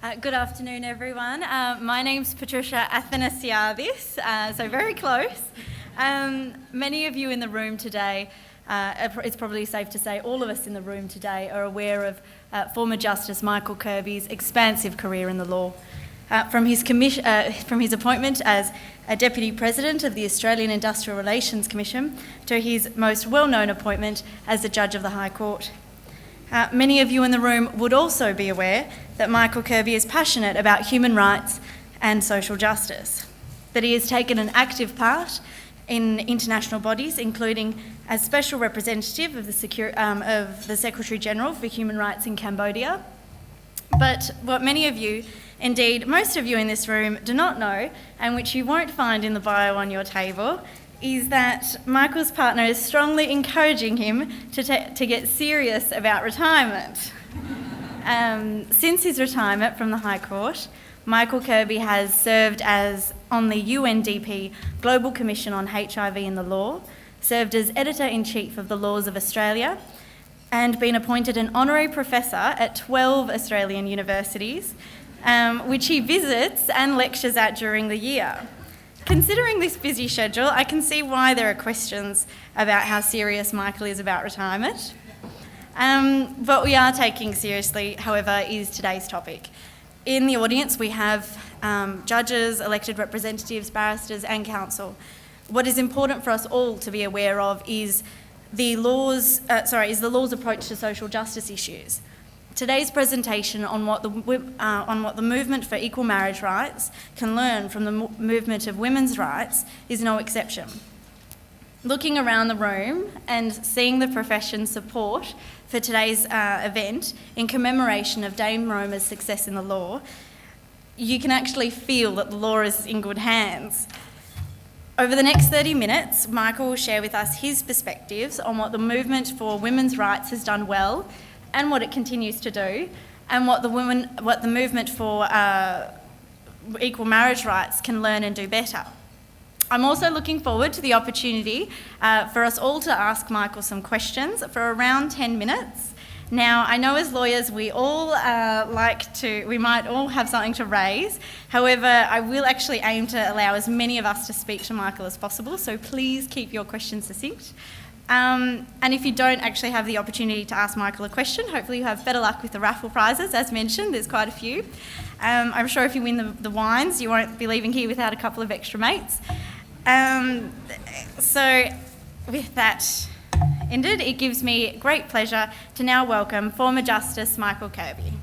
Good afternoon, everyone. My name's Patricia Athanasiadis, so very close. Many of you in the room today, it's probably safe to say all of us in the room today are aware of former Justice Michael Kirby's expansive career in the law. From his appointment as a Deputy President of the Australian Industrial Relations Commission to his most well-known appointment as the Judge of the High Court. Many of you in the room would also be aware that Michael Kirby is passionate about human rights and social justice, that he has taken an active part in international bodies, including as Special Representative of the Secretary-General for Human Rights in Cambodia. But what many of you, indeed most of you in this room, do not know, and which you won't find in the bio on your table, is that Michael's partner is strongly encouraging him to get serious about retirement. Since his retirement from the High Court, Michael Kirby has served on the UNDP Global Commission on HIV in the Law, served as Editor-in-Chief of the Laws of Australia, and been appointed an honorary professor at 12 Australian universities, which he visits and lectures at during the year. Considering this busy schedule, I can see why there are questions about how serious Michael is about retirement. What we are taking seriously, however, is today's topic. In the audience, we have judges, elected representatives, barristers, and counsel. What is important for us all to be aware of is the law's approach to social justice issues. Today's presentation on what the movement for equal marriage rights can learn from the movement of women's rights is no exception. Looking around the room and seeing the profession's support for today's event in commemoration of Dame Roma's success in the law, you can actually feel that the law is in good hands. Over the next 30 minutes, Michael will share with us his perspectives on what the movement for women's rights has done well and what it continues to do, and what the movement for equal marriage rights can learn and do better. I'm also looking forward to the opportunity for us all to ask Michael some questions for around 10 minutes. Now, I know as lawyers we might all have something to raise. However, I will actually aim to allow as many of us to speak to Michael as possible, so please keep your questions succinct. And if you don't actually have the opportunity to ask Michael a question, hopefully you have better luck with the raffle prizes. As mentioned, there's quite a few. I'm sure if you win the wines, you won't be leaving here without a couple of extra mates. So with that ended, it gives me great pleasure to now welcome former Justice Michael Kirby.